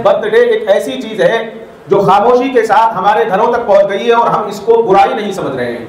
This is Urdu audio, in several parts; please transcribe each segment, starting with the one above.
برتھ ڈے ایک ایسی چیز ہے جو خاموشی کے ساتھ ہمارے گھروں تک پہنچ گئی ہے اور ہم اس کو برائی نہیں سمجھ رہے ہیں۔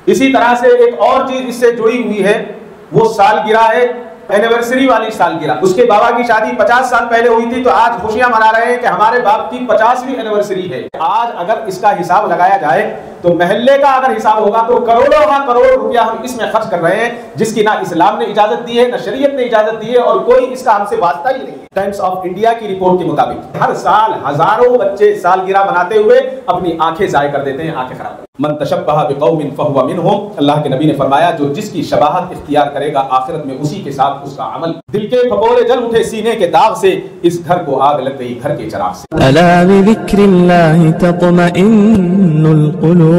اسی طرح سے ایک اور چیز اس سے جڑی ہوئی ہے، وہ سالگرہ ہے، اینیورسری والی سالگرہ۔ اس کے بابا کی شادی 50 سال پہلے ہوئی تھی تو آج خوشیاں منا رہے ہیں کہ ہمارے باپ کی 50ویں اینیورسری ہے۔ آج اگر اس کا حساب لگایا جائے تو محلے کا اگر حساب ہوگا تو کروڑوں روپیہ ہم اس میں خرچ کر رہے ہیں، جس کی نہ اسلام نے اجازت دی ہے، نہ شریعت نے اجازت دی ہے، اور کوئی اس کا ہم سے واسطہ ہی نہیں ہے۔ ٹائمز آف انڈیا کی رپورٹ کے مطابق ہر سال ہزاروں بچے سالگرہ مناتے ہوئے اپنی آنکھیں ضائع کر دیتے ہیں، آنکھیں خراب۔ من تشبہ بقوم فہو منہم، اللہ کے نبی نے فرمایا جو جس کی شباہت اختیار کرے گا آخرت میں اسی کے ساتھ اس کا عمل۔ دل کے پھپولے جل اٹھے سینے کے داغ سے، اس گھر کو آگ لگ گئی گھر کے چراغ سے۔ الا بذکر اللہ تطمئن القلوب۔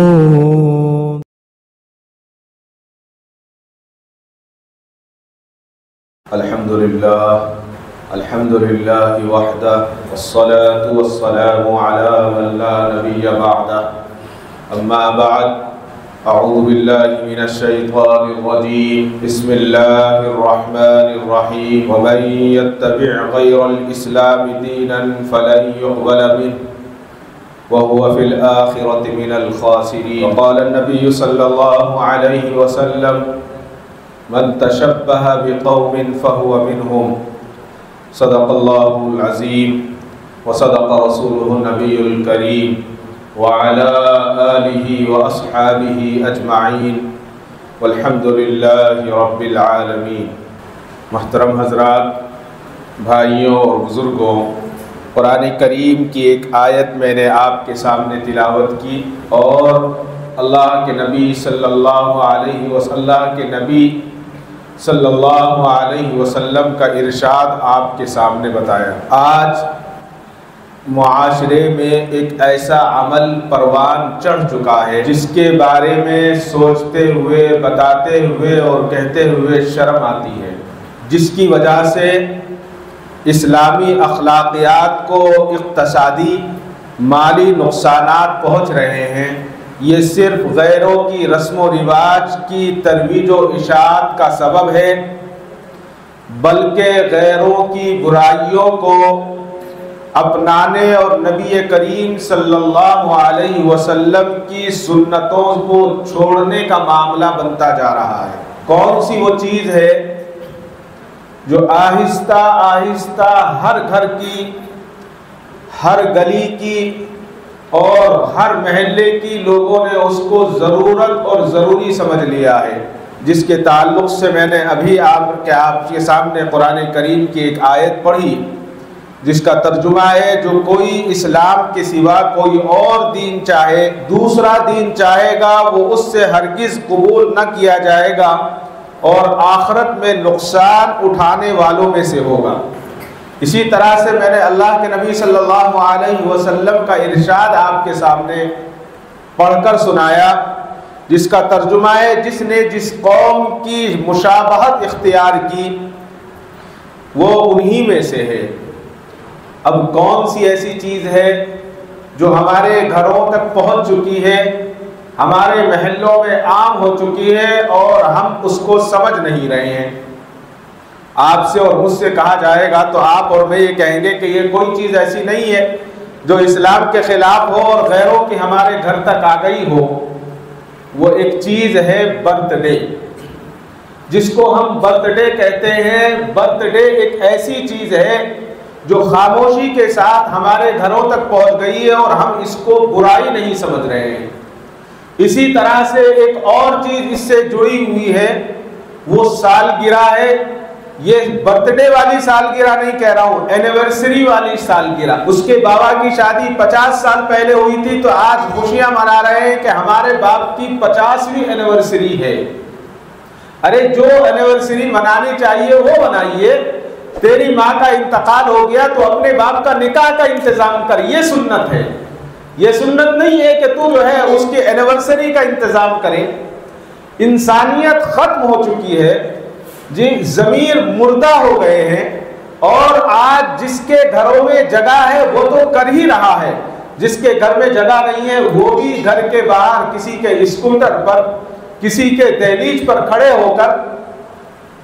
الحمد للہ وحدہ والصلاة والسلام علی من لا نبی بعدہ، اما بعد، اعوذ باللہ من الشیطان الرجیم، بسم اللہ الرحمن الرحیم، ومن يتبع غیر الاسلام دینا فلن يقبل منه وهو في الآخرة من الخاسرين، وقال النبي صلی اللہ علیہ وسلم من تشبہ بقوم فهو منهم، صدق اللہ العظیم وصدق رسولہ النبی الکریم وعلى آلہ واصحابہ اجمعین والحمد للہ رب العالمین۔ محترم حضرات، بھائیوں اور بزرگوں، قرآن کریم کی ایک آیت میں نے آپ کے سامنے تلاوت کی اور اللہ کے نبی صلی اللہ علیہ وسلم کا ارشاد آپ کے سامنے بتایا۔ آج معاشرے میں ایک ایسا عمل پروان چڑھ چکا ہے جس کے بارے میں سوچتے ہوئے، بتاتے ہوئے اور کہتے ہوئے شرم آتی ہے، جس کی وجہ سے اسلامی اخلاقیات کو اقتصادی مالی نقصانات پہنچ رہے ہیں۔ یہ صرف غیروں کی رسم و رواج کی ترویج و اشاعت کا سبب ہے، بلکہ غیروں کی برائیوں کو اپنانے اور نبی کریم صلی اللہ علیہ وسلم کی سنتوں کو چھوڑنے کا معاملہ بنتا جا رہا ہے۔ کون سی وہ چیز ہے جو آہستہ آہستہ ہر گھر کی، ہر گلی کی اور ہر محلے کی لوگوں نے اس کو ضرورت اور ضروری سمجھ لیا ہے، جس کے تعلق سے میں نے ابھی آپ کے سامنے قرآن کریم کی ایک آیت پڑھی جس کا ترجمہ ہے جو کوئی اسلام کے سوا کوئی اور دین چاہے، دوسرا دین چاہے گا، وہ اس سے ہرگز قبول نہ کیا جائے گا اور آخرت میں نقصان اٹھانے والوں میں سے ہوگا۔ اسی طرح سے میں نے اللہ کے نبی صلی اللہ علیہ وسلم کا ارشاد آپ کے سامنے پڑھ کر سنایا، جس کا ترجمہ ہے جس نے جس قوم کی مشابہت اختیار کی وہ انہی میں سے ہے۔ اب کون سی ایسی چیز ہے جو ہمارے گھروں تک پہنچ چکی ہے، ہمارے محلوں میں عام ہو چکی ہے اور ہم اس کو سمجھ نہیں رہے ہیں؟ آپ سے اور مجھ سے کہا جائے گا تو آپ اور میں یہ کہیں گے کہ یہ کوئی چیز ایسی نہیں ہے جو اسلام کے خلاف ہو اور غیروں کی ہمارے گھر تک آ گئی ہو۔ وہ ایک چیز ہے برتھ ڈے، جس کو ہم برتھ ڈے کہتے ہیں۔ برتھ ڈے ایک ایسی چیز ہے جو خاموشی کے ساتھ ہمارے گھروں تک پہنچ گئی ہے اور ہم اس کو برائی نہیں سمجھ رہے ہیں۔ اسی طرح سے ایک اور چیز اس سے جڑی ہوئی ہے، وہ سالگرہ ہے۔ یہ برتھ ڈے والی سالگرہ نہیں کہہ رہا ہوں، اینیورسری والی سالگرہ۔ اس کے بابا کی شادی 50 سال پہلے ہوئی تھی تو آج خوشیاں منا رہے ہیں کہ ہمارے باپ کی 50ویں اینیورسری ہے۔ ارے جو اینیورسری منانی چاہیے وہ منائیے۔ تیری ماں کا انتقال ہو گیا تو اپنے باپ کا نکاح کا انتظام کر، یہ سنت ہے۔ یہ سنت نہیں ہے کہ تو جو ہے اس کے اینیورسری کا انتظام کرے۔ انسانیت ختم ہو چکی ہے جی، ضمیر مردہ ہو گئے ہیں، اور آج جس کے گھروں میں جگہ ہے وہ تو کر ہی رہا ہے، جس کے گھر میں جگہ نہیں ہے وہ بھی گھر کے باہر کسی کے اسکوٹر پر، کسی کے دہلیز پر کھڑے ہو کر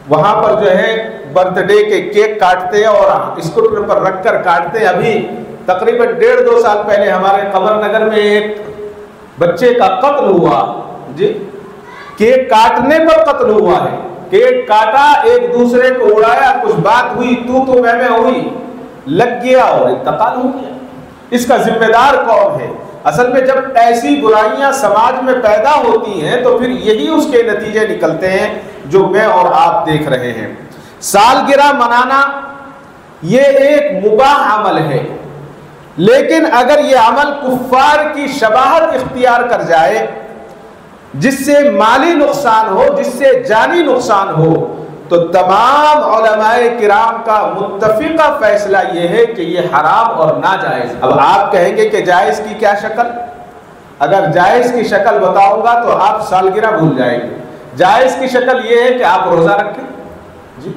وہاں پر جو ہے برتھ ڈے کے کیک کاٹتے اور اسکوٹر پر رکھ کر کاٹتے۔ ابھی تقریباً 1.5-2 سال پہلے ہمارے قمر نگر میں ایک بچے کا قتل ہوا جی، کیک کاٹنے پر قتل ہوا ہے. کیک کاٹا، ایک دوسرے کو اڑایا، کچھ بات ہوئی، تو میں ہوئی، لگ گیا اور انتقال ہو گیا. اس کا ذمہ دار کون ہے؟ اصل میں جب ایسی برائیاں سماج میں پیدا ہوتی ہیں تو پھر یہی اس کے نتیجے نکلتے ہیں جو میں اور آپ دیکھ رہے ہیں. سالگرہ منانا یہ ایک مباح عمل ہے، لیکن اگر یہ عمل کفار کی شباہت اختیار کر جائے، جس سے مالی نقصان ہو، جس سے جانی نقصان ہو، تو تمام علماء کرام کا متفقہ فیصلہ یہ ہے کہ یہ حرام اور ناجائز. اب آپ کہیں گے کہ جائز کی کیا شکل؟ اگر جائز کی شکل بتاؤں گا تو آپ سالگرہ بھول جائیں گے. جائز کی شکل یہ ہے کہ آپ روزہ رکھیں جی،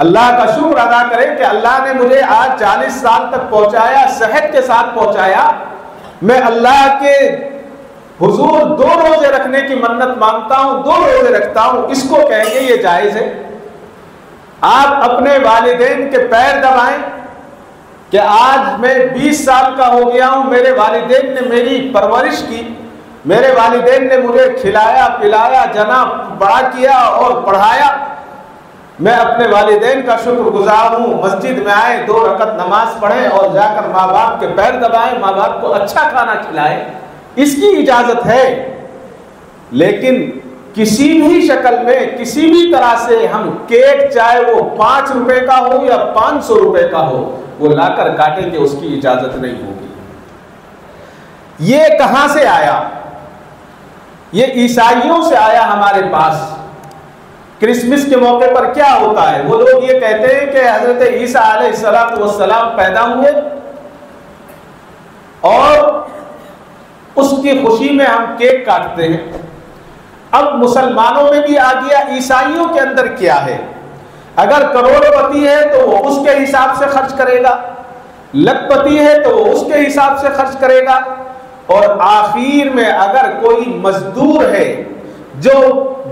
اللہ کا شکر ادا کریں کہ اللہ نے مجھے آج 40 سال تک پہنچایا، صحت کے ساتھ پہنچایا. میں اللہ کے حضور 2 روزے رکھنے کی منت مانگتا ہوں، 2 روزے رکھتا ہوں. اس کو کہیں گے یہ جائز ہے؟ آپ اپنے والدین کے پیر دبائیں کہ آج میں 20 سال کا ہو گیا ہوں، میرے والدین نے میری پرورش کی، میرے والدین نے مجھے کھلایا پلایا، جنا بڑا کیا اور پڑھایا. میں اپنے والدین کا شکر گزار ہوں. مسجد میں آئے، 2 رکعت نماز پڑھیں اور جا کر ماں باپ کے پیر دبائیں، ماں باپ کو اچھا کھانا کھلائیں. اس کی اجازت ہے. لیکن کسی بھی شکل میں، کسی بھی طرح سے ہم کیک، چاہے وہ 5 روپے کا ہو یا 500 روپے کا ہو، وہ لا کر کاٹیں گے، اس کی اجازت نہیں ہوگی. یہ کہاں سے آیا؟ یہ عیسائیوں سے آیا ہمارے پاس. کرسمس کے موقع پر کیا ہوتا ہے؟ وہ لوگ یہ کہتے ہیں کہ حضرت عیسیٰ علیہ السلام پیدا ہوئے اور اس کی خوشی میں ہم کیک کاٹتے ہیں. اب مسلمانوں میں بھی آ گیا، عیسائیوں کے اندر کیا ہے؟ اگر کروڑ پتی ہے تو وہ اس کے حساب سے خرچ کرے گا، لکھ پتی ہے تو وہ اس کے حساب سے خرچ کرے گا، اور آخر میں اگر کوئی مزدور ہے جو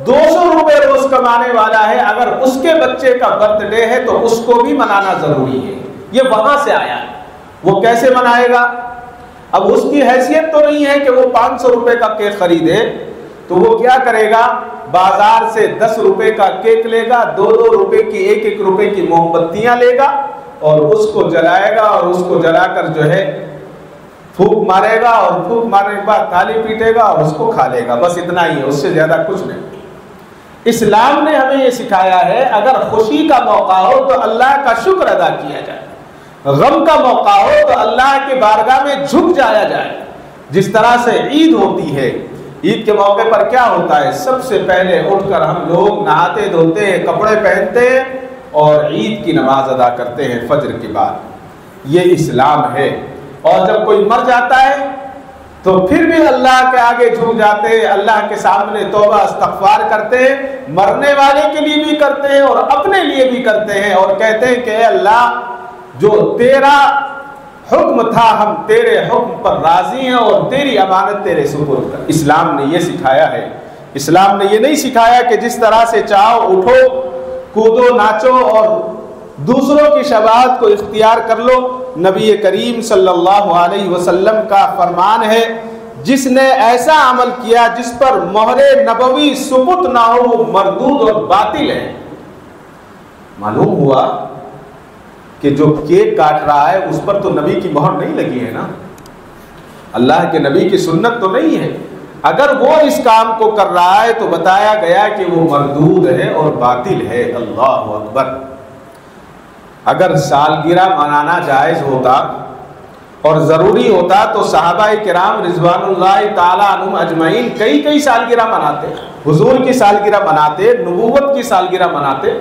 200 روپے روز کمانے والا ہے، اگر اس کے بچے کا برتھ ڈے ہے تو اس کو بھی منانا ضروری ہے. یہ وہاں سے آیا ہے. وہ کیسے منائے گا؟ اب اس کی حیثیت تو نہیں ہے کہ وہ 500 روپے کا کیک خریدے، تو وہ کیا کرے گا؟ بازار سے 10 روپے کا کیک لے گا، 2 روپے کی 1 روپے کی موم بتیاں لے گا اور اس کو جلائے گا، اور اس کو جلا کر جو ہے پھونک مارے گا، اور پھونک مارنے کے بعد تالی پیٹے گا اور اس کو کھا لے گا. بس اتنا ہی ہے، اس سے زیادہ کچھ نہیں. اسلام نے ہمیں یہ سکھایا ہے اگر خوشی کا موقع ہو تو اللہ کا شکر ادا کیا جائے، غم کا موقع ہو تو اللہ کے بارگاہ میں جھک جایا جائے. جس طرح سے عید ہوتی ہے، عید کے موقع پر کیا ہوتا ہے؟ سب سے پہلے اٹھ کر ہم لوگ نہاتے دھوتے ہیں، کپڑے پہنتے ہیں اور عید کی نماز ادا کرتے ہیں فجر کے بعد. یہ اسلام ہے. اور جب کوئی مر جاتا ہے تو پھر بھی اللہ کے آگے جھک جاتے ہیں، اللہ کے سامنے توبہ استغفار کرتے ہیں، مرنے والے کے لیے بھی کرتے ہیں اور اپنے لیے بھی کرتے ہیں، اور کہتے ہیں کہ اے اللہ، جو تیرا حکم تھا ہم تیرے حکم پر راضی ہیں اور تیری امانت تیرے سپرد کر. اسلام نے یہ سکھایا ہے. اسلام نے یہ نہیں سکھایا کہ جس طرح سے چاہو اٹھو، کودو، ناچو اور دوسروں کی شباہت کو اختیار کر لو. نبی کریم صلی اللہ علیہ وسلم کا فرمان ہے، جس نے ایسا عمل کیا جس پر مہر نبوی ثبوت نہ ہو وہ مردود اور باطل ہے. معلوم ہوا کہ جو کیک کاٹ رہا ہے اس پر تو نبی کی مہر نہیں لگی ہے نا، اللہ کے نبی کی سنت تو نہیں ہے. اگر وہ اس کام کو کر رہا ہے تو بتایا گیا کہ وہ مردود ہے اور باطل ہے. اللہ اکبر. اگر سالگرہ منانا جائز ہوتا اور ضروری ہوتا تو صحابہ کرام رضوان اللہ تعالی عنہم اجمعین کئی سالگرہ مناتے، حضور کی سالگرہ مناتے، نبوت کی سالگرہ مناتے.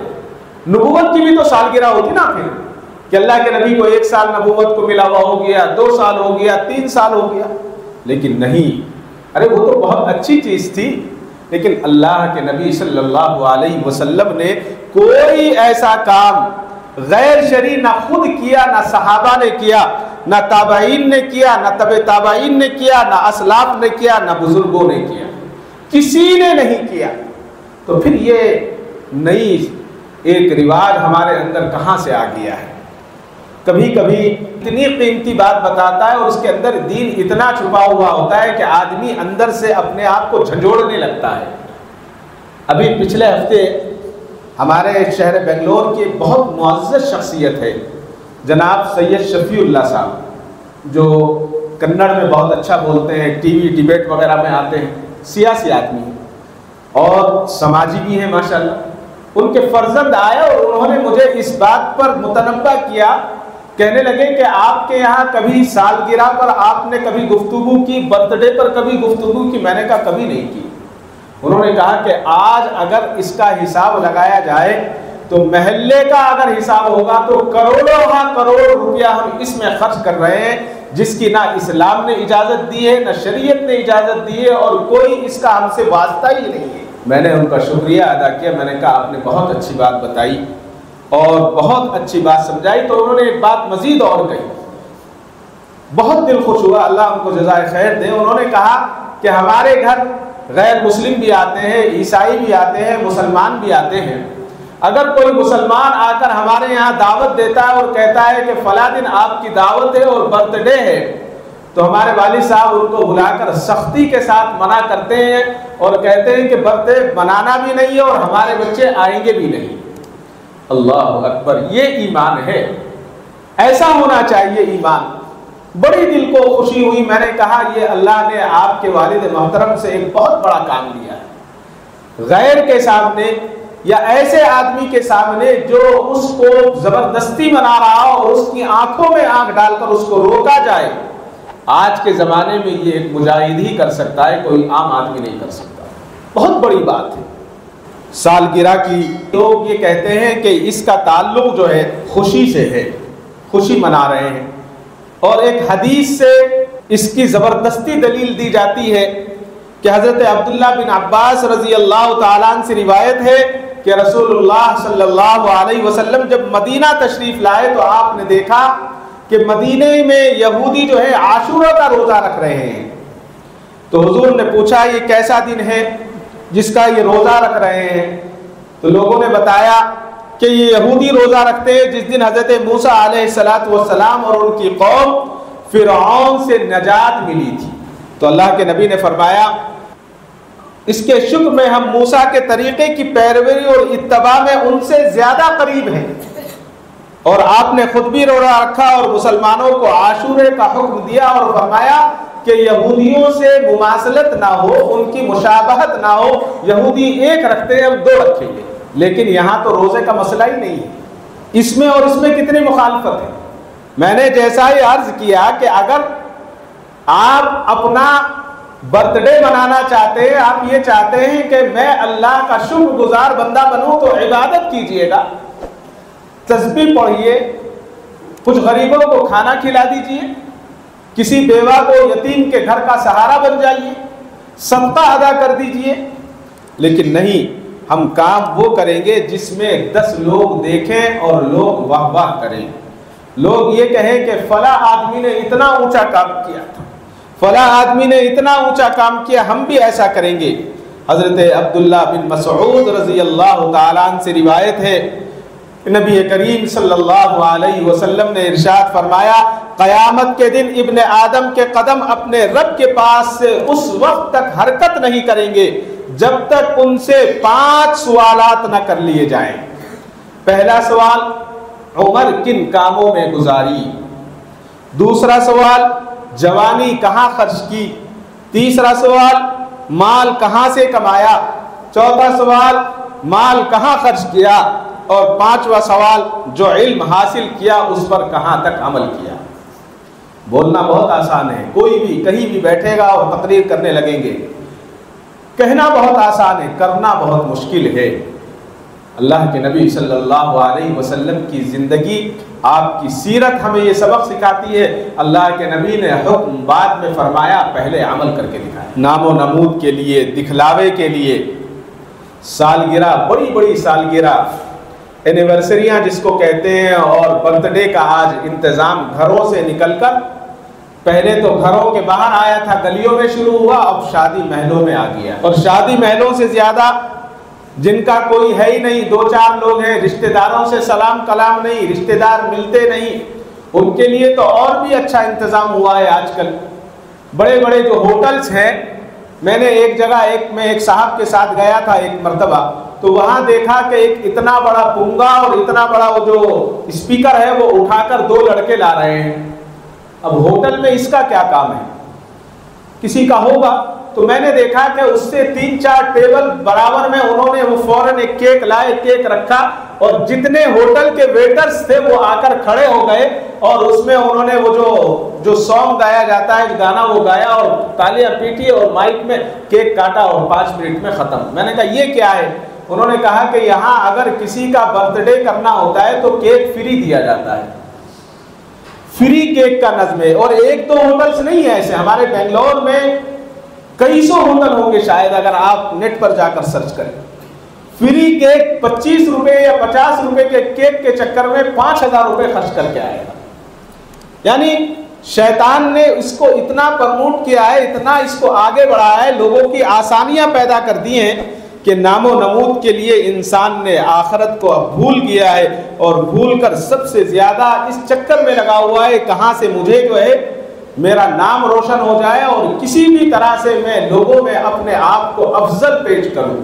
نبوت کی بھی تو سالگرہ ہوتی نا پھر، کہ اللہ کے نبی کو 1 سال نبوت کو ملا ہوا ہو گیا، 2 سال ہو گیا، 3 سال ہو گیا. لیکن نہیں، ارے وہ تو بہت اچھی چیز تھی. لیکن اللہ کے نبی صلی اللہ علیہ وسلم نے کوئی ایسا کام غیر شرعی نہ خود کیا، نہ صحابہ نے کیا، نہ تابعین نے کیا، نہ تبع تابعین نے کیا، نہ اسلاف نے کیا، نہ بزرگوں نے کیا. کسی نے نہیں کیا. تو پھر یہ نئی ایک رواج ہمارے اندر کہاں سے آ گیا ہے؟ کبھی کبھی اتنی قیمتی بات بتاتا ہے اور اس کے اندر دین اتنا چھپا ہوا ہوتا ہے کہ آدمی اندر سے اپنے آپ کو جھنجھوڑنے لگتا ہے۔ ابھی پچھلے ہفتے ہمارے شہر بنگلور کی ایک بہت معزز شخصیت ہے جناب سید شفیع اللہ صاحب، جو کنڑ میں بہت اچھا بولتے ہیں، ٹی وی ڈیبیٹ وغیرہ میں آتے ہیں، سیاسی آدمی ہیں اور سماجی بھی ہیں ماشاءاللہ۔ ان کے فرزند آئے اور انہوں نے مجھے اس بات پر متنبہ کیا، کہنے لگے کہ آپ کے یہاں کبھی سالگرہ پر آپ نے کبھی گفتگو کی، برتھ ڈے پر کبھی گفتگو کی؟ میں نے کہا کبھی نہیں کی۔ انہوں نے کہا کہ آج اگر اس کا حساب لگایا جائے تو محلے کا اگر حساب ہوگا تو کروڑ روپیہ ہم اس میں خرچ کر رہے ہیں، جس کی نہ اسلام نے اجازت دی ہے، نہ شریعت نے اجازت دی ہے، اور کوئی اس کا ہم سے واسطہ ہی نہیں ہے۔ میں نے ان کا شکریہ ادا کیا، میں نے کہا آپ نے بہت اچھی بات بتائی اور بہت اچھی بات سمجھائی۔ تو انہوں نے ایک بات مزید اور کہی، بہت دل خوش ہوا، اللہ ان کو جزائے خیر دے۔ انہوں نے کہا کہ ہمارے گھر غیر مسلم بھی آتے ہیں، عیسائی بھی آتے ہیں، مسلمان بھی آتے ہیں، اگر کوئی مسلمان آ کر ہمارے یہاں دعوت دیتا ہے اور کہتا ہے کہ فلاں دن آپ کی دعوت ہے اور برتھ ڈے ہے، تو ہمارے والد صاحب ان کو بلا کر سختی کے ساتھ منع کرتے ہیں اور کہتے ہیں کہ برتھ ڈے منانا بھی نہیں ہے اور ہمارے بچے آئیں گے بھی نہیں۔ اللہ اکبر، یہ ایمان ہے، ایسا ہونا چاہیے ایمان۔ بڑی دل کو خوشی ہوئی، میں نے کہا یہ اللہ نے آپ کے والد محترم سے ایک بہت بڑا کام لیا ہے، غیر کے سامنے یا ایسے آدمی کے سامنے جو اس کو زبردستی منا رہا ہو اور اس کی آنکھوں میں آنکھ ڈال کر اس کو روکا جائے۔ آج کے زمانے میں یہ ایک مجاہد ہی کر سکتا ہے، کوئی عام آدمی نہیں کر سکتا، بہت بڑی بات ہے۔ سالگرہ کی لوگ یہ کہتے ہیں کہ اس کا تعلق جو ہے خوشی سے ہے، خوشی منا رہے ہیں، اور ایک حدیث سے اس کی زبردستی دلیل دی جاتی ہے کہ حضرت عبداللہ بن عباس رضی اللہ تعالیٰ عنہ سے روایت ہے کہ رسول اللہ صلی اللہ علیہ وسلم جب مدینہ تشریف لائے تو آپ نے دیکھا کہ مدینے میں یہودی جو ہے عاشورہ کا روزہ رکھ رہے ہیں۔ تو حضور نے پوچھا یہ کیسا دن ہے جس کا یہ روزہ رکھ رہے ہیں؟ تو لوگوں نے بتایا کہ یہ یہودی روزہ رکھتے ہیں جس دن حضرت موسیٰ علیہ السلام اور ان کی قوم فرعون سے نجات ملی تھی۔ تو اللہ کے نبی نے فرمایا اس کے شکر میں ہم موسیٰ کے طریقے کی پیروی اور اتباع میں ان سے زیادہ قریب ہیں، اور آپ نے خود بھی روزہ رکھا اور مسلمانوں کو عاشورے کا حکم دیا اور فرمایا کہ یہودیوں سے مماثلت نہ ہو، ان کی مشابہت نہ ہو، یہودی ایک رکھتے ہیں ہم دو رکھیں گے، لیکن یہاں تو روزے کا مسئلہ ہی نہیں ہے، اس میں اور اس میں کتنی مخالفت ہے۔ میں نے جیسا ہی عرض کیا کہ اگر آپ اپنا برتھ ڈے منانا چاہتے ہیں، آپ یہ چاہتے ہیں کہ میں اللہ کا شکر گزار بندہ بنوں، تو عبادت کیجئے گا، تسبیح پڑھیے، کچھ غریبوں کو کھانا کھلا دیجئے، کسی بیوہ کو یتیم کے گھر کا سہارا بن جائیے، صدقہ ادا کر دیجئے، لیکن نہیں، ہم کام وہ کریں گے جس میں 10 لوگ دیکھیں اور لوگ واہ واہ کریں، لوگ یہ کہیں کہ فلاں آدمی نے اتنا اونچا کام کیا تھا، فلاں آدمی نے اتنا اونچا کام کیا، ہم بھی ایسا کریں گے۔ حضرت عبداللہ بن مسعود رضی اللہ تعالیٰ عنہ سے روایت ہے، نبی کریم صلی اللہ علیہ وسلم نے ارشاد فرمایا قیامت کے دن ابن آدم کے قدم اپنے رب کے پاس سے اس وقت تک حرکت نہیں کریں گے جب تک ان سے 5 سوالات نہ کر لیے جائیں۔ پہلا سوال، عمر کن کاموں میں گزاری؟ دوسرا سوال، جوانی کہاں خرچ کی؟ تیسرا سوال، مال کہاں سے کمایا؟ چوتھا سوال، مال کہاں خرچ کیا؟ اور 5واں سوال، جو علم حاصل کیا اس پر کہاں تک عمل کیا؟ بولنا بہت آسان ہے، کوئی بھی کہیں بھی بیٹھے گا اور تقریر کرنے لگیں گے، کہنا بہت آسان ہے، کرنا بہت مشکل ہے۔ اللہ کے نبی صلی اللہ علیہ وسلم کی زندگی، آپ کی سیرت ہمیں یہ سبق سکھاتی ہے۔ اللہ کے نبی نے حکم بعد میں فرمایا، پہلے عمل کر کے دکھایا۔ نام و نمود کے لیے، دکھلاوے کے لیے سالگرہ، بڑی بڑی سالگرہ، اینیورسریاں جس کو کہتے ہیں، اور برتھ ڈے کا آج انتظام گھروں سے نکل کر، پہلے تو گھروں کے باہر آیا تھا، گلیوں میں شروع ہوا، اب شادی محلوں میں آ گیا، اور شادی محلوں سے زیادہ جن کا کوئی ہے ہی نہیں، 2-4 لوگ ہیں، رشتہ داروں سے سلام کلام نہیں، رشتہ دار ملتے نہیں، ان کے لیے تو اور بھی اچھا انتظام ہوا ہے آج کل. بڑے بڑے جو ہوٹلس ہیں، میں نے ایک جگہ میں ایک صاحب کے ساتھ گیا تھا ایک مرتبہ، تو وہاں دیکھا کہ ایک اتنا بڑا پونگا اور اتنا بڑا وہ جو اسپیکر ہے وہ اٹھا کر 2 لڑکے لا رہے ہیں. اب ہوٹل میں اس کا کیا کام ہے؟ کسی کا ہوگا. تو میں نے دیکھا کہ اس سے 3-4 ٹیبل برابر میں انہوں نے وہ فوراً ایک کیک لائے، کیک رکھا، اور جتنے ہوٹل کے ویٹرز تھے وہ آ کر کھڑے ہو گئے، اور اس میں انہوں نے وہ جو سانگ گایا جاتا ہے گانا وہ گایا، اور تالیاں پیٹی اور مائک میں کیک کاٹا اور 5 منٹ میں ختم. میں نے کہا یہ کیا ہے؟ انہوں نے کہا کہ یہاں اگر کسی کا برتھ ڈے کرنا ہوتا ہے تو کیک فری دیا جاتا ہے، فری کیک کا نظم ہے. اور 1-2 ہوٹلس نہیں ہے ایسے، ہمارے بنگلور میں کئی سو ہوٹل ہوں گے شاید، اگر آپ نیٹ پر جا کر سرچ کریں. فری کیک 25 روپے یا 50 روپے کے کیک کے چکر میں 5000 روپے خرچ کر کے آئے گا. یعنی شیطان نے اس کو اتنا پرموٹ کیا ہے، اتنا اس کو آگے بڑھایا ہے، لوگوں کی آسانیاں پیدا کر دی ہیں کہ نام و نمود کے لیے انسان نے آخرت کو اب بھول گیا ہے، اور بھول کر سب سے زیادہ اس چکر میں لگا ہوا ہے کہاں سے مجھے جو ہے میرا نام روشن ہو جائے اور کسی بھی طرح سے میں لوگوں میں اپنے آپ کو افضل پیش کروں.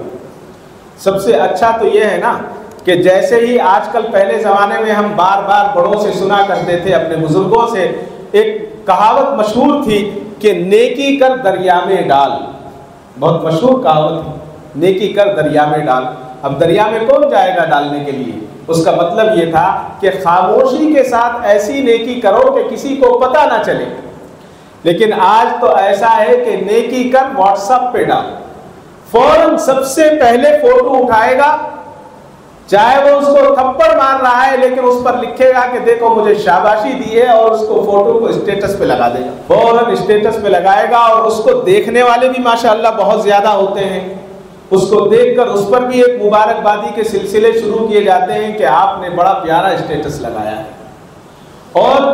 سب سے اچھا تو یہ ہے نا کہ جیسے ہی آج کل، پہلے زمانے میں ہم بار بار بڑوں سے سنا کرتے تھے، اپنے بزرگوں سے ایک کہاوت مشہور تھی کہ نیکی کر دریا میں ڈال. بہت مشہور کہاوت ہے، نیکی کر دریا میں ڈال. اب دریا میں کون جائے گا ڈالنے کے لیے؟ اس کا مطلب یہ تھا کہ خاموشی کے ساتھ ایسی نیکی کرو کہ کسی کو پتہ نہ چلے. لیکن آج تو ایسا ہے کہ نیکی کر واٹس ایپ پہ ڈال، فوراً سب سے پہلے فوٹو اٹھائے گا، چاہے وہ اس کو تھپڑ مار رہا ہے لیکن اس پر لکھے گا کہ دیکھو مجھے شاباشی دی ہے، اور اس کو فوٹو کو اسٹیٹس پہ لگا دے گا، فوراً اسٹیٹس پہ لگائے گا. اور اس کو دیکھنے والے بھی ماشاءاللہ بہت زیادہ ہوتے ہیں، اس کو دیکھ کر اس پر بھی ایک مبارکبادی کے سلسلے شروع کیے جاتے ہیں کہ آپ نے بڑا پیارا اسٹیٹس لگایا ہے. اور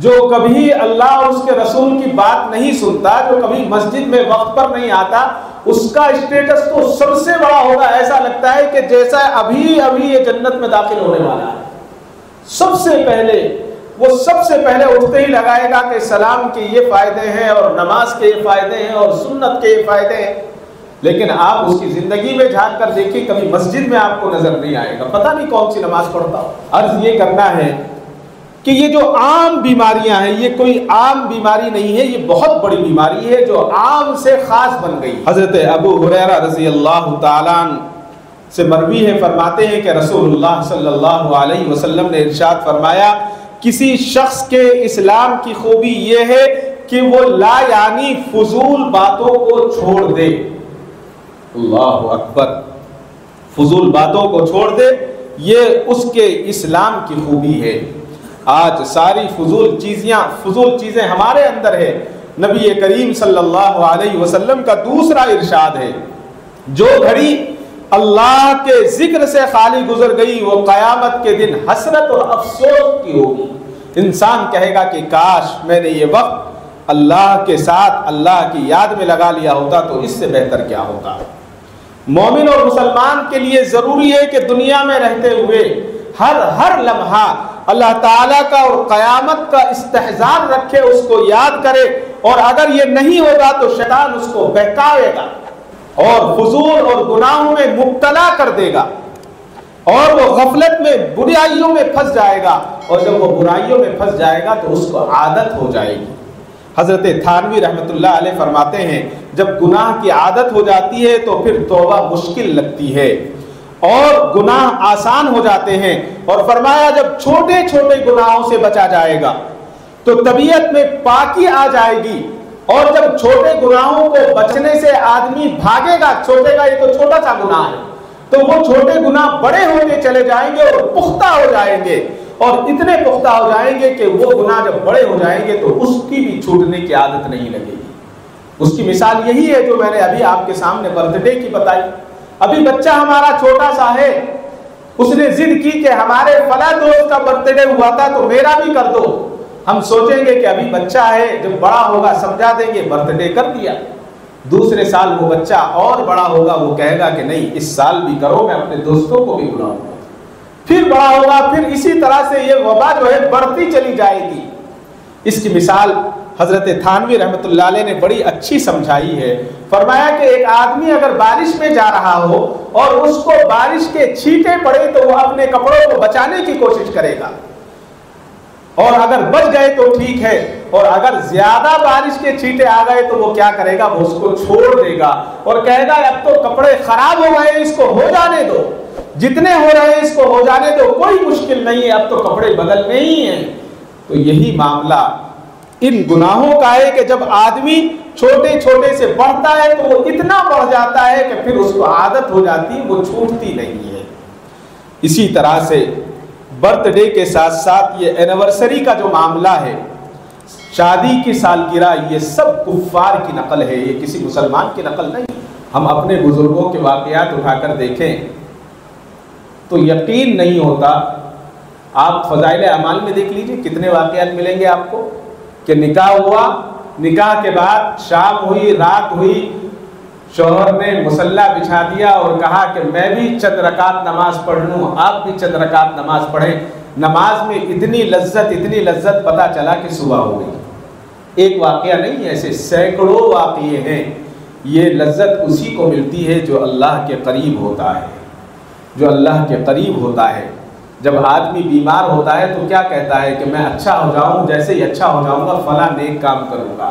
جو کبھی اللہ اور اس کے رسول کی بات نہیں سنتا، جو کبھی مسجد میں وقت پر نہیں آتا، اس کا اسٹیٹس تو سب سے بڑا ہوگا. ایسا لگتا ہے کہ جیسا ابھی یہ جنت میں داخل ہونے والا ہے. سب سے پہلے اٹھتے ہی لگائے گا کہ سلام کے یہ فائدے ہیں، اور نماز کے یہ فائدے ہیں، اور سنت کے یہ فائدے ہیں. لیکن آپ اس کی زندگی میں جھانک کر دیکھیں، کبھی مسجد میں آپ کو نظر نہیں آئے گا، پتہ نہیں کون سی نماز پڑھتا ہو. عرض یہ کرنا ہے کہ یہ جو عام بیماریاں ہیں، یہ کوئی عام بیماری نہیں ہے، یہ بہت بڑی بیماری ہے جو عام سے خاص بن گئی. حضرت ابو ہریرہ رضی اللہ تعالیٰ عنہ سے مروی ہے، فرماتے ہیں کہ رسول اللہ صلی اللہ علیہ وسلم نے ارشاد فرمایا، کسی شخص کے اسلام کی خوبی یہ ہے کہ وہ لا یعنی فضول باتوں کو چھوڑ دے. اللہ اکبر، فضول باتوں کو چھوڑ دے، یہ اس کے اسلام کی خوبی ہے. آج ساری فضول چیزیں ہمارے اندر ہے. نبی کریم صلی اللہ علیہ وسلم کا دوسرا ارشاد ہے، جو گھڑی اللہ کے ذکر سے خالی گزر گئی وہ قیامت کے دن حسرت اور افسوس کی ہوگی. انسان کہے گا کہ کاش میں نے یہ وقت اللہ کے ساتھ اللہ کی یاد میں لگا لیا ہوتا تو اس سے بہتر کیا ہوتا. مومن اور مسلمان کے لیے ضروری ہے کہ دنیا میں رہتے ہوئے ہر لمحہ اللہ تعالیٰ کا اور قیامت کا استحضار رکھے، اس کو یاد کرے. اور اگر یہ نہیں ہوگا تو شیطان اس کو بہکائے گا اور فضول اور گناہوں میں مبتلا کر دے گا، اور وہ غفلت میں برائیوں میں پھنس جائے گا، اور جب وہ برائیوں میں پھنس جائے گا تو اس کو عادت ہو جائے گی. حضرت تھانوی رحمۃ اللہ علیہ فرماتے ہیں، جب گناہ کی عادت ہو جاتی ہے تو پھر توبہ مشکل لگتی ہے اور گناہ آسان ہو جاتے ہیں. اور فرمایا جب چھوٹے چھوٹے گناہوں سے بچا جائے گا تو طبیعت میں پاکی آ جائے گی، اور جب چھوٹے گناہوں کو بچنے سے آدمی بھاگے گا، چھوٹے کا یہ تو چھوٹا سا گناہ ہے، تو وہ چھوٹے گناہ بڑے ہوتے چلے جائیں گے اور پختہ ہو جائیں گے، اور اتنے پختہ ہو جائیں گے کہ وہ گناہ جب بڑے ہو جائیں گے تو اس کی بھی چھوٹنے کی عادت نہیں لگے گی. اس کی مثال یہی ہے جو میں نے ابھی آپ کے سامنے برتھ ڈے کی بتائی. ابھی بچہ ہمارا چھوٹا سا ہے، اس نے ضد کی کہ ہمارے فلاں دوست کا برتھ ڈے ہوا تھا تو میرا بھی کر دو. ہم سوچیں گے کہ ابھی بچہ ہے، جب بڑا ہوگا سمجھا دیں گے، برتھ ڈے کر دیا. دوسرے سال وہ بچہ اور بڑا ہوگا، وہ کہے گا کہ نہیں اس سال بھی کرو، میں اپنے دوستوں کو بھی بلاؤں گا. پھر بڑا ہوگا، پھر اسی طرح سے یہ وبا جو ہے بڑھتی چلی جائے گی۔ اس کی مثال حضرت تھانوی رحمۃ اللہ علیہ نے بڑی اچھی سمجھائی ہے۔ فرمایا کہ ایک آدمی اگر بارش میں جا رہا ہو اور اس کو بارش کے چھینٹے پڑے تو وہ اپنے کپڑوں کو بچانے کی کوشش کرے گا، اور اگر بچ گئے تو ٹھیک ہے، اور اگر زیادہ بارش کے چھینٹے آ گئے تو وہ کیا کرے گا؟ وہ اس کو چھوڑ دے گا اور کہے گا اب تو کپڑے خراب ہو گئے، اس کو ہو جانے دو، جتنے ہو رہے ہیں اس کو ہو جانے دو، کوئی مشکل نہیں ہے، اب تو کپڑے بدلنے ہی ہیں۔ تو یہی معاملہ ان گناہوں کا ہے کہ جب آدمی چھوٹے چھوٹے سے بڑھتا ہے تو وہ اتنا بڑھ جاتا ہے کہ پھر اس کو عادت ہو جاتی، وہ چھوٹتی نہیں ہے۔ اسی طرح سے برتھ ڈے کے ساتھ ساتھ یہ اینیورسری کا جو معاملہ ہے، شادی کی سالگرہ، یہ سب کفار کی نقل ہے، یہ کسی مسلمان کی نقل نہیں۔ ہم اپنے بزرگوں کے واقعات اٹھا کر دیکھیں تو یقین نہیں ہوتا۔ آپ فضائل اعمال میں دیکھ لیجئے، کتنے واقعات ملیں گے آپ کو کہ نکاح ہوا، نکاح کے بعد شام ہوئی، رات ہوئی، شوہر نے مصلی بچھا دیا اور کہا کہ میں بھی چند رکعت نماز پڑھ لوں، آپ بھی چند رکعت نماز پڑھیں۔ نماز میں اتنی لذت پتہ چلا کہ صبح ہو گئی۔ ایک واقعہ نہیں، ایسے سینکڑوں واقعے ہیں۔ یہ لذت اسی کو ملتی ہے جو اللہ کے قریب ہوتا ہے، جو اللہ کے قریب ہوتا ہے۔ جب آدمی بیمار ہوتا ہے تو کیا کہتا ہے کہ میں اچھا ہو جاؤں، جیسے ہی اچھا ہو جاؤں گا فلاں نیک کام کروں گا،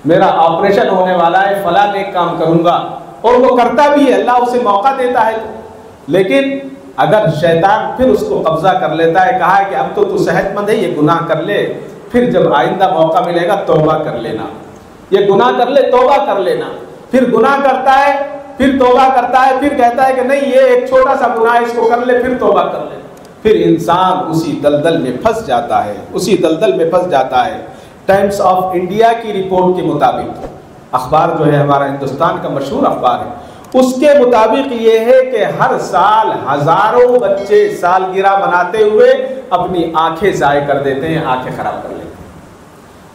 میرا آپریشن ہونے والا ہے فلاں نیک کام کروں گا، اور وہ کرتا بھی ہے، اللہ اسے موقع دیتا ہے۔ لیکن اگر شیطان پھر اس کو قبضہ کر لیتا ہے، کہا ہے کہ اب تو صحت مند ہے، یہ گناہ کر لے، پھر جب آئندہ موقع ملے گا توبہ کر لینا، یہ گناہ کر لے توبہ کر لینا، پھر گناہ کرتا ہے، پھر توبہ کرتا ہے، پھر کہتا ہے کہ نہیں یہ ایک چھوٹا سا گناہ ہے، اس کو کر لے، پھر توبہ کر لے۔ پھر انسان اسی دلدل میں پھنس جاتا ہے، اسی دلدل میں پھنس جاتا ہے۔ ٹائمز آف انڈیا کی رپورٹ کے مطابق، اخبار جو ہے ہمارا ہندوستان کا مشہور اخبار ہے، اس کے مطابق یہ ہے کہ ہر سال ہزاروں بچے سالگرہ مناتے ہوئے اپنی آنکھیں ضائع کر دیتے ہیں، آنکھیں خراب کر لیتے ہیں۔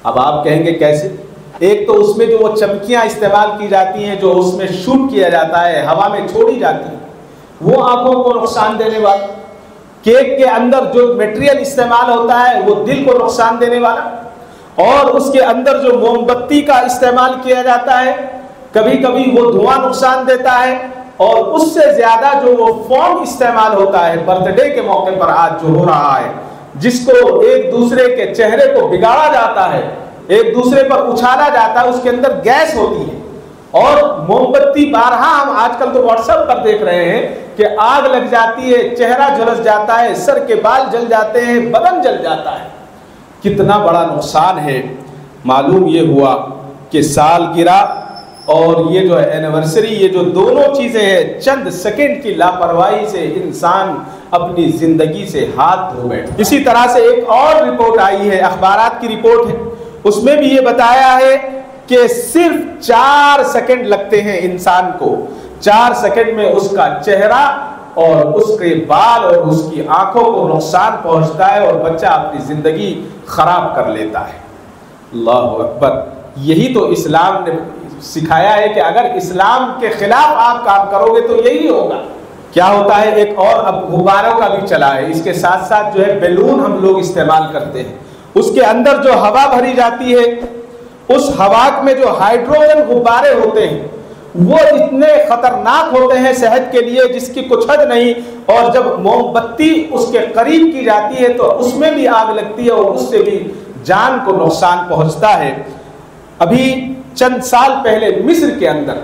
اب آپ کہیں گے کیسے؟ ایک تو اس میں جو وہ چمکیاں استعمال کی جاتی ہیں، جو اس میں شوٹ کیا جاتا ہے، ہوا میں چھوڑی جاتی ہیں، وہ آنکھوں کو نقصان دینے والا۔ کیک کے اندر جو میٹیریل استعمال ہوتا ہے وہ دل کو نقصان دینے والا، اور اس کے اندر جو موم بتی کا استعمال کیا جاتا ہے کبھی کبھی وہ دھواں نقصان دیتا ہے، اور اس سے زیادہ جو وہ فوم استعمال ہوتا ہے برتھ ڈے کے موقع پر آج جو ہو رہا ہے، جس کو ایک دوسرے کے چہرے کو بگاڑا جاتا ہے، ایک دوسرے پر اچھالا جاتا ہے، اس کے اندر گیس ہوتی ہے، اور موم بتی بارہا ہم آج کل تو واٹس ایپ پر دیکھ رہے ہیں کہ آگ لگ جاتی ہے، چہرہ جھلس جاتا ہے، سر کے بال جل جاتے ہیں، بدن جل جاتا ہے۔ کتنا بڑا نقصان ہے۔ معلوم یہ ہوا کہ سالگرہ اور یہ جو ہے اینیورسری، یہ جو دونوں چیزیں ہیں، چند سیکنڈ کی لاپرواہی سے انسان اپنی زندگی سے ہاتھ دھو بیٹھتا۔ اسی طرح سے ایک اور رپورٹ آئی ہے، اخبارات کی رپورٹ ہے، اس میں بھی یہ بتایا ہے کہ صرف 4 سیکنڈ لگتے ہیں انسان کو، 4 سیکنڈ میں اس کا چہرہ اور اس کے بال اور اس کی آنکھوں کو نقصان پہنچتا ہے، اور بچہ اپنی زندگی خراب کر لیتا ہے۔ اللہ اکبر۔ یہی تو اسلام نے سکھایا ہے کہ اگر اسلام کے خلاف آپ کام کرو گے تو یہی ہوگا۔ کیا ہوتا ہے، ایک اور اب غباروں کا بھی چلا ہے، اس کے ساتھ ساتھ جو ہے بیلون ہم لوگ استعمال کرتے ہیں، اس کے اندر جو ہوا بھری جاتی ہے، اس ہوا میں جو ہائیڈروجن غبارے ہوتے ہیں وہ اتنے خطرناک ہوتے ہیں صحت کے لیے جس کی کچھ حد نہیں، اور جب موم بتی اس کے قریب کی جاتی ہے تو اس میں بھی آگ لگتی ہے اور اس سے بھی جان کو نقصان پہنچتا ہے۔ ابھی چند سال پہلے مصر کے اندر،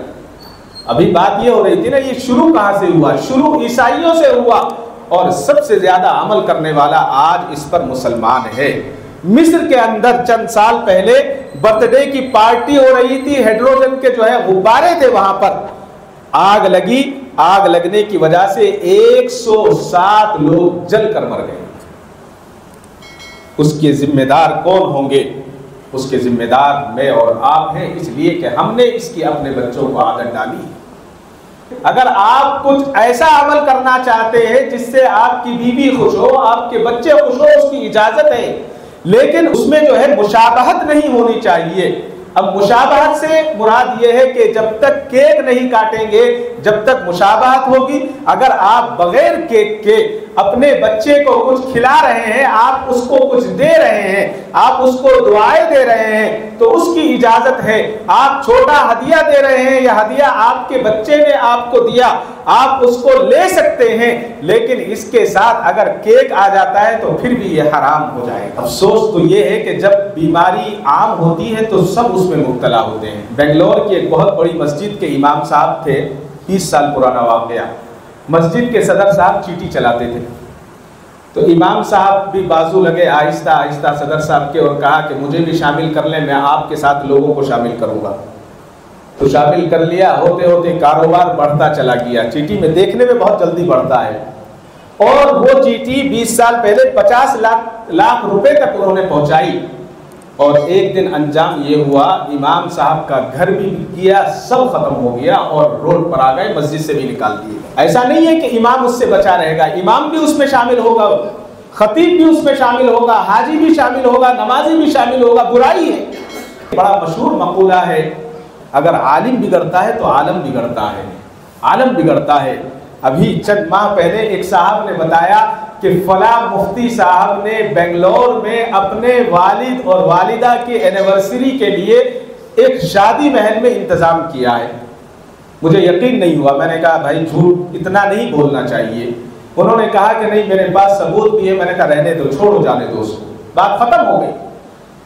ابھی بات یہ ہو رہی تھی نا، یہ شروع کہاں سے ہوا؟ شروع عیسائیوں سے ہوا، اور سب سے زیادہ عمل کرنے والا آج اس پر مسلمان ہے۔ مصر کے اندر چند سال پہلے برتھ ڈے کی پارٹی ہو رہی تھی، ہائیڈروجن کے جو ہے غبارے تھے، وہاں پر آگ لگی، آگ لگنے کی وجہ سے 107 لوگ جل کر مر گئے۔ اس کے ذمہ دار کون ہوں گے؟ اس کے ذمہ دار میں اور آپ ہیں، اس لیے کہ ہم نے اس کی اپنے بچوں کو عادت ڈالی۔ اگر آپ کچھ ایسا عمل کرنا چاہتے ہیں جس سے آپ کی بیوی خوش ہو، آپ کے بچے خوش ہو، اس کی اجازت ہے، لیکن اس میں جو ہے مشابہت نہیں ہونی چاہیے۔ اب مشابہت سے مراد یہ ہے کہ جب تک کیک نہیں کاٹیں گے، جب تک مشابہت ہوگی، اگر آپ بغیر کیک کے اپنے بچے کو کچھ کھلا رہے ہیں، آپ اس کو کچھ دے رہے ہیں، آپ اس کو دعائیں دے رہے ہیں، تو اس کی اجازت ہے۔ آپ چھوٹا ہدیہ دے رہے ہیں یا ہدیہ آپ کے بچے نے آپ کو دیا، آپ اس کو لے سکتے ہیں، لیکن اس کے ساتھ اگر کیک آ جاتا ہے تو پھر بھی یہ حرام ہو جائے گا۔ افسوس تو یہ ہے کہ جب بیماری عام ہوتی ہے تو سب اس میں مبتلا ہوتے ہیں۔ بنگلور کی ایک بہت بڑی مسجد کے امام صاحب تھے، 20 سال پرانا واقعہ۔ مسجد کے صدر صاحب چیٹی چلاتے تھے، تو امام صاحب بھی بازو لگے آہستہ آہستہ صدر صاحب کے اور کہا کہ مجھے بھی شامل کر لیں، میں آپ کے ساتھ لوگوں کو شامل کروں گا۔ تو شامل کر لیا، ہوتے ہوتے کاروبار بڑھتا چلا گیا۔ چیٹی میں دیکھنے میں بہت جلدی بڑھتا ہے، اور وہ چیٹی 20 سال پہلے 50 لاکھ روپے تک انہوں نے پہنچائی، اور ایک دن انجام یہ ہوا امام صاحب کا گھر بھی گیا، سب ختم ہو گیا، اور روڈ پر آ گئے، مسجد سے بھی نکال دیے۔ ایسا نہیں ہے کہ امام اس سے بچا رہے گا، امام بھی اس میں شامل ہوگا، خطیب بھی اس میں شامل ہوگا، حاجی بھی شامل ہوگا، نمازی بھی شامل ہوگا، برائی ہے۔ بڑا مشہور مقولہ ہے، اگر عالم بگڑتا ہے تو عالم بگڑتا ہے، عالم بگڑتا ہے۔ ابھی چند ماہ پہلے ایک صاحب نے بتایا کہ فلاں مفتی صاحب نے بنگلور میں اپنے والد اور والدہ کے اینیورسری کے لیے ایک شادی محل میں انتظام کیا ہے۔ مجھے یقین نہیں ہوا، میں نے کہا بھائی جھوٹ اتنا نہیں بولنا چاہیے۔ انہوں نے کہا کہ نہیں میرے پاس ثبوت بھی ہے۔ میں نے کہا رہنے دو، چھوڑو جانے دو اس کو، بات ختم ہو گئی۔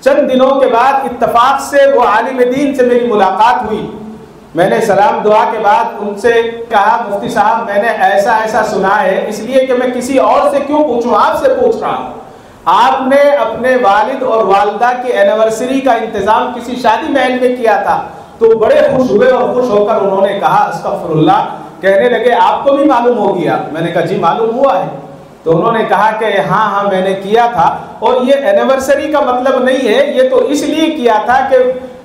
چند دنوں کے بعد اتفاق سے وہ عالم دین سے میری ملاقات ہوئی، میں نے سلام دعا کے بعد ان سے کہا مفتی صاحب میں نے ایسا ایسا سنا ہے، اس لیے کہ میں کسی اور سے کیوں پوچھوں، آپ سے پوچھ رہا ہوں، آپ نے اپنے والد اور والدہ کی اینیورسری کا انتظام کسی شادی محل میں کیا تھا۔ تو بڑے خوش ہوئے اور خوش ہو کر انہوں نے کہا استغفر اللہ، کہنے لگے آپ کو بھی معلوم ہو گیا؟ میں نے کہا جی معلوم ہوا ہے۔ تو انہوں نے کہا کہ ہاں میں نے کیا تھا، اور یہ اینیورسری کا مطلب نہیں ہے، یہ تو اس لیے کیا تھا کہ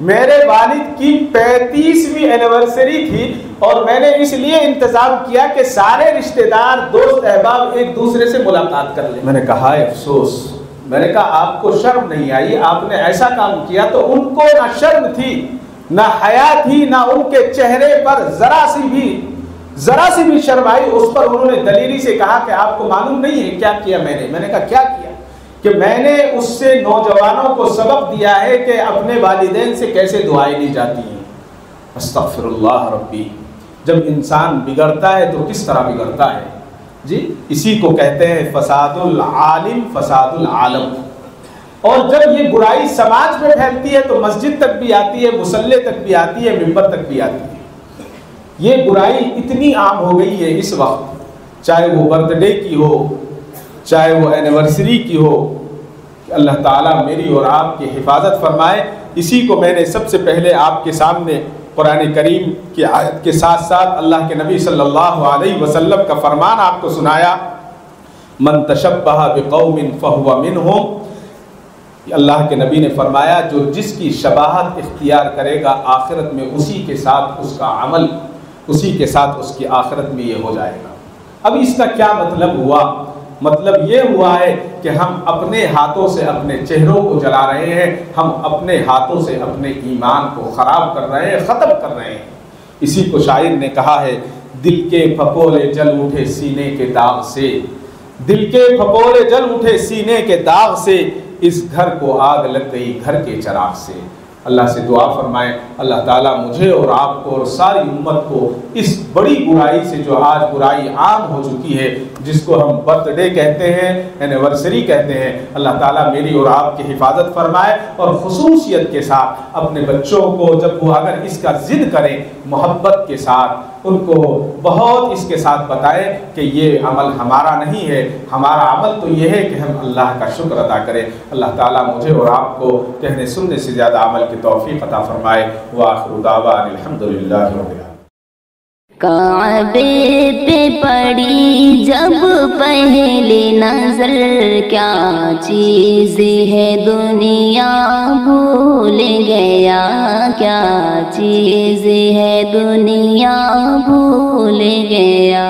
میرے والد کی 35ویں اینیورسری تھی، اور میں نے اس لیے انتظام کیا کہ سارے رشتہ دار دوست احباب ایک دوسرے سے ملاقات کر لیں۔ میں نے کہا افسوس، میں نے کہا آپ کو شرم نہیں آئی؟ آپ نے ایسا کام کیا۔ تو ان کو نہ شرم تھی نہ حیا تھی، نہ ان کے چہرے پر ذرا سی بھی شرم آئی۔ اس پر انہوں نے دلیری سے کہا کہ آپ کو معلوم نہیں ہے کیا کیا میں نے کہا کیا کیا؟ کہ میں نے اس سے نوجوانوں کو سبق دیا ہے کہ اپنے والدین سے کیسے دعائیں لی جاتی ہیں۔ استغفر اللہ ربی، جب انسان بگڑتا ہے تو کس طرح بگڑتا ہے جی؟ اسی کو کہتے ہیں فساد العالم فساد العالم۔ اور جب یہ برائی سماج میں پھیلتی ہے تو مسجد تک بھی آتی ہے، مصلی تک بھی آتی ہے، منبر تک بھی آتی ہے۔ یہ برائی اتنی عام ہو گئی ہے اس وقت، چاہے وہ برتھ ڈے کی ہو، چاہے وہ اینیورسری کی ہو، کہ اللہ تعالیٰ میری اور آپ کی حفاظت فرمائے۔ اسی کو میں نے سب سے پہلے آپ کے سامنے قرآن کریم کی آیت کے ساتھ ساتھ اللہ کے نبی صلی اللہ علیہ وسلم کا فرمان آپ کو سنایا، من تشبہ بقوم فہو منہم۔ اللہ کے نبی نے فرمایا جو جس کی شباہت اختیار کرے گا آخرت میں اسی کے ساتھ اس کا عمل، اسی کے ساتھ اس کی آخرت میں یہ ہو جائے گا۔ اب اس کا کیا مطلب ہوا؟ مطلب یہ ہوا ہے کہ ہم اپنے ہاتھوں سے اپنے چہروں کو جلا رہے ہیں، ہم اپنے ہاتھوں سے اپنے ایمان کو خراب کر رہے ہیں، ختم کر رہے ہیں۔ اسی کو شاعر نے کہا ہے، دل کے پھپولے جل اٹھے سینے کے داغ سے، دل کے پھپولے جل اٹھے سینے کے داغ سے، اس گھر کو آگ لگ گئی گھر کے چراغ سے۔ اللہ سے دعا فرمائیں اللہ تعالیٰ مجھے اور آپ کو اور ساری امت کو اس بڑی برائی سے جو آج برائی عام ہو چکی ہے، جس کو ہم برتھ ڈے کہتے ہیں، اینیورسری کہتے ہیں، اللہ تعالیٰ میری اور آپ کی حفاظت فرمائے۔ اور خصوصیت کے ساتھ اپنے بچوں کو جب وہ اگر اس کا ضد کریں، محبت کے ساتھ ان کو بہت اس کے ساتھ بتائیں کہ یہ عمل ہمارا نہیں ہے، ہمارا عمل تو یہ ہے کہ ہم اللہ کا شکر ادا کریں۔ اللہ تعالیٰ مجھے اور آپ کو کہنے سننے سے زیادہ عمل کی توفیق عطا فرمائے۔ وآخر دعوانا الحمدللہ رب العالمین۔ کعبے پہ پڑی جب پہلی نظر، کیا چیز ہے دنیا بھول گیا، کیا چیز ہے دنیا بھول گیا۔